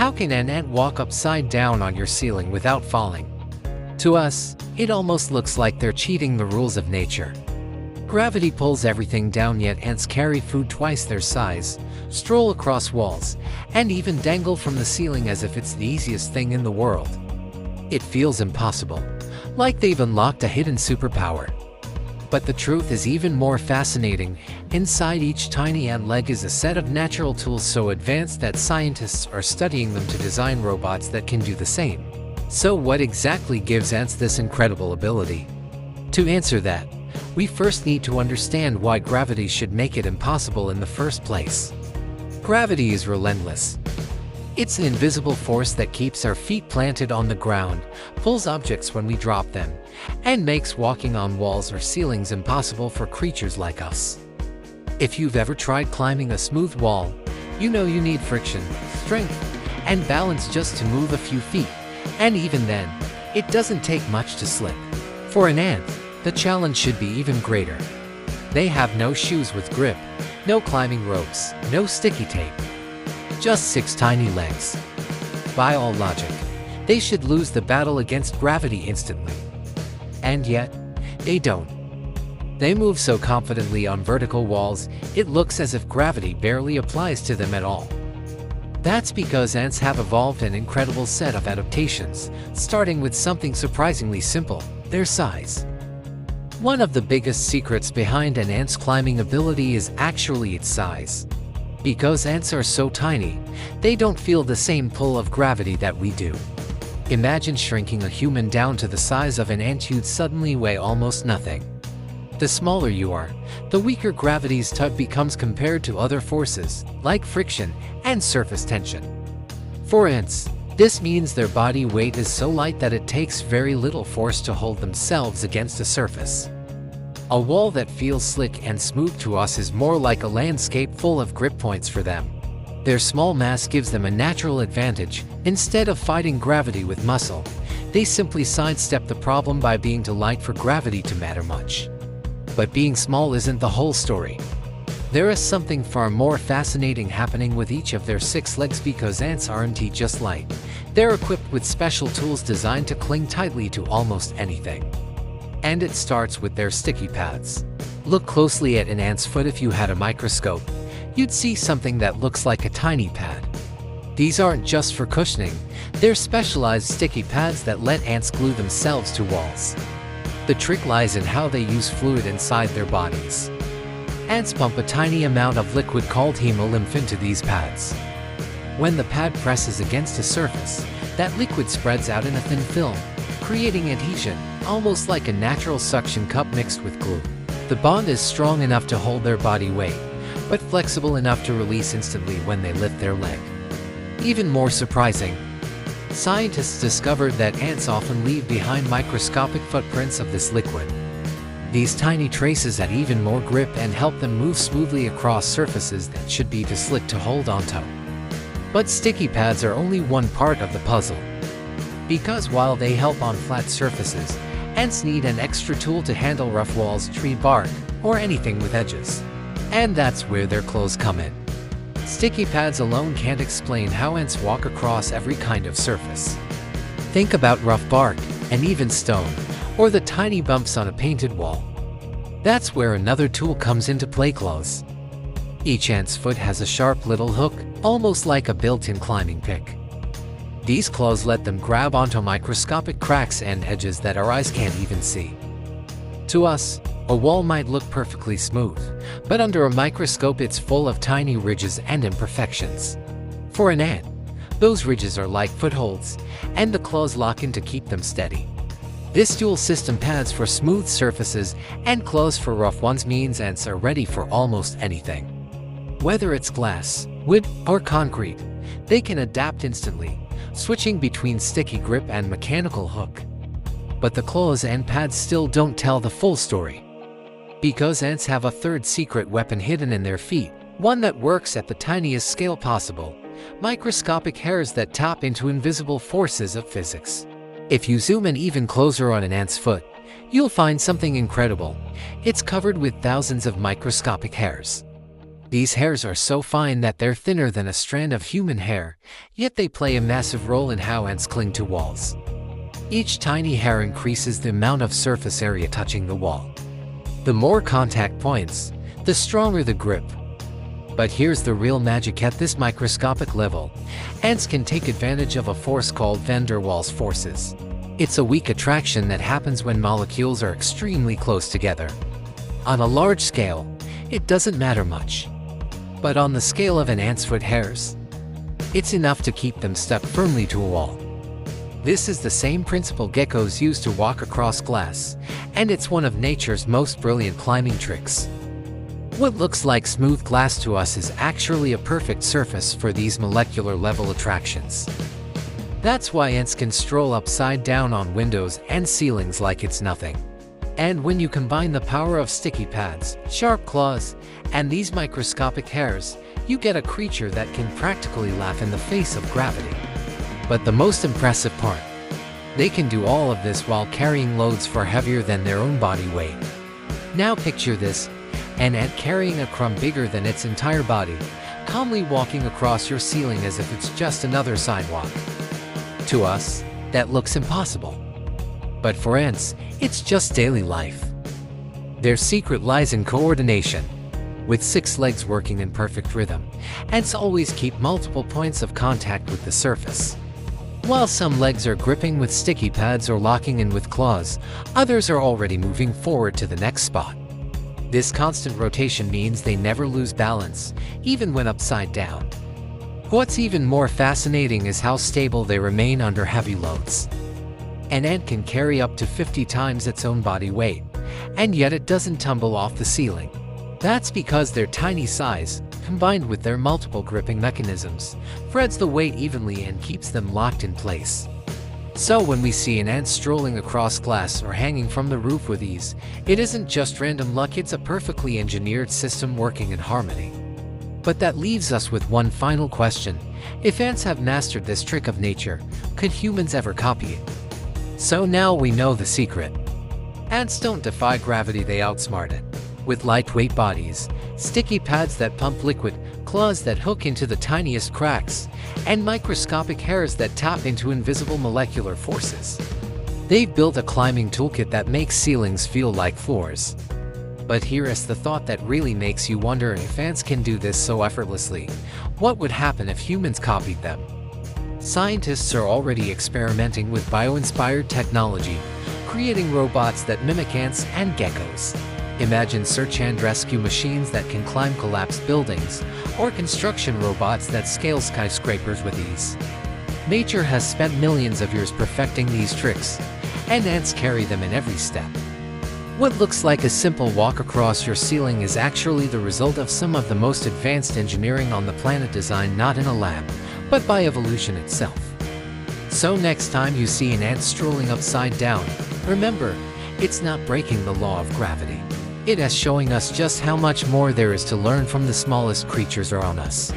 How can an ant walk upside down on your ceiling without falling? To us, it almost looks like they're cheating the rules of nature. Gravity pulls everything down, yet ants carry food twice their size, stroll across walls, and even dangle from the ceiling as if it's the easiest thing in the world. It feels impossible, like they've unlocked a hidden superpower. But the truth is even more fascinating. Inside each tiny ant leg is a set of natural tools so advanced that scientists are studying them to design robots that can do the same. So what exactly gives ants this incredible ability? To answer that, we first need to understand why gravity should make it impossible in the first place. Gravity is relentless. It's an invisible force that keeps our feet planted on the ground, pulls objects when we drop them, and makes walking on walls or ceilings impossible for creatures like us. If you've ever tried climbing a smooth wall, you know you need friction, strength, and balance just to move a few feet, and even then, it doesn't take much to slip. For an ant, the challenge should be even greater. They have no shoes with grip, no climbing ropes, no sticky tape. Just 6 tiny legs. By all logic, they should lose the battle against gravity instantly. And yet, they don't. They move so confidently on vertical walls, it looks as if gravity barely applies to them at all. That's because ants have evolved an incredible set of adaptations, starting with something surprisingly simple: their size. One of the biggest secrets behind an ant's climbing ability is actually its size. Because ants are so tiny, they don't feel the same pull of gravity that we do. Imagine shrinking a human down to the size of an ant. You'd suddenly weigh almost nothing. The smaller you are, the weaker gravity's tug becomes compared to other forces, like friction and surface tension. For ants, this means their body weight is so light that it takes very little force to hold themselves against a surface. A wall that feels slick and smooth to us is more like a landscape full of grip points for them. Their small mass gives them a natural advantage. Instead of fighting gravity with muscle, they simply sidestep the problem by being too light for gravity to matter much. But being small isn't the whole story. There is something far more fascinating happening with each of their 6 legs, because ants aren't just light. They're equipped with special tools designed to cling tightly to almost anything. And it starts with their sticky pads. Look closely at an ant's foot. If you had a microscope, you'd see something that looks like a tiny pad. These aren't just for cushioning, they're specialized sticky pads that let ants glue themselves to walls. The trick lies in how they use fluid inside their bodies. Ants pump a tiny amount of liquid called hemolymph into these pads. When the pad presses against a surface, that liquid spreads out in a thin film, creating adhesion, almost like a natural suction cup mixed with glue. The bond is strong enough to hold their body weight, but flexible enough to release instantly when they lift their leg. Even more surprising, scientists discovered that ants often leave behind microscopic footprints of this liquid. These tiny traces add even more grip and help them move smoothly across surfaces that should be too slick to hold onto. But sticky pads are only one part of the puzzle. Because while they help on flat surfaces, ants need an extra tool to handle rough walls, tree bark, or anything with edges. And that's where their claws come in. Sticky pads alone can't explain how ants walk across every kind of surface. Think about rough bark, and even stone, or the tiny bumps on a painted wall. That's where another tool comes into play: claws. Each ant's foot has a sharp little hook, almost like a built-in climbing pick. These claws let them grab onto microscopic cracks and edges that our eyes can't even see. To us, a wall might look perfectly smooth, but under a microscope it's full of tiny ridges and imperfections. For an ant, those ridges are like footholds, and the claws lock in to keep them steady. This dual system, pads for smooth surfaces and claws for rough ones, means ants are ready for almost anything. Whether it's glass, wood, or concrete, they can adapt instantly, switching between sticky grip and mechanical hook. But the claws and pads still don't tell the full story. Because ants have a third secret weapon hidden in their feet, one that works at the tiniest scale possible: microscopic hairs that tap into invisible forces of physics. If you zoom in even closer on an ant's foot, you'll find something incredible. It's covered with thousands of microscopic hairs. These hairs are so fine that they're thinner than a strand of human hair, yet they play a massive role in how ants cling to walls. Each tiny hair increases the amount of surface area touching the wall. The more contact points, the stronger the grip. But here's the real magic: at this microscopic level, ants can take advantage of a force called van der Waals forces. It's a weak attraction that happens when molecules are extremely close together. On a large scale, it doesn't matter much. But on the scale of an ant's foot hairs, it's enough to keep them stuck firmly to a wall. This is the same principle geckos use to walk across glass, and it's one of nature's most brilliant climbing tricks. What looks like smooth glass to us is actually a perfect surface for these molecular level attractions. That's why ants can stroll upside down on windows and ceilings like it's nothing. And when you combine the power of sticky pads, sharp claws, and these microscopic hairs, you get a creature that can practically laugh in the face of gravity. But the most impressive part, they can do all of this while carrying loads far heavier than their own body weight. Now picture this: an ant carrying a crumb bigger than its entire body, calmly walking across your ceiling as if it's just another sidewalk. To us, that looks impossible. But for ants, it's just daily life. Their secret lies in coordination. With 6 legs working in perfect rhythm, ants always keep multiple points of contact with the surface. While some legs are gripping with sticky pads or locking in with claws, others are already moving forward to the next spot. This constant rotation means they never lose balance, even when upside down. What's even more fascinating is how stable they remain under heavy loads. An ant can carry up to 50 times its own body weight, and yet it doesn't tumble off the ceiling. That's because their tiny size, combined with their multiple gripping mechanisms, spreads the weight evenly and keeps them locked in place. So when we see an ant strolling across glass or hanging from the roof with ease, it isn't just random luck, it's a perfectly engineered system working in harmony. But that leaves us with one final question: if ants have mastered this trick of nature, could humans ever copy it? So now we know the secret. Ants don't defy gravity, they outsmart it. With lightweight bodies, sticky pads that pump liquid, claws that hook into the tiniest cracks, and microscopic hairs that tap into invisible molecular forces, they've built a climbing toolkit that makes ceilings feel like floors. But here is the thought that really makes you wonder: if ants can do this so effortlessly, what would happen if humans copied them? Scientists are already experimenting with bio-inspired technology, creating robots that mimic ants and geckos. Imagine search and rescue machines that can climb collapsed buildings, or construction robots that scale skyscrapers with ease. Nature has spent millions of years perfecting these tricks, and ants carry them in every step. What looks like a simple walk across your ceiling is actually the result of some of the most advanced engineering on the planet, designed not in a lab, but by evolution itself. So next time you see an ant strolling upside down, remember, it's not breaking the law of gravity. It is showing us just how much more there is to learn from the smallest creatures around us.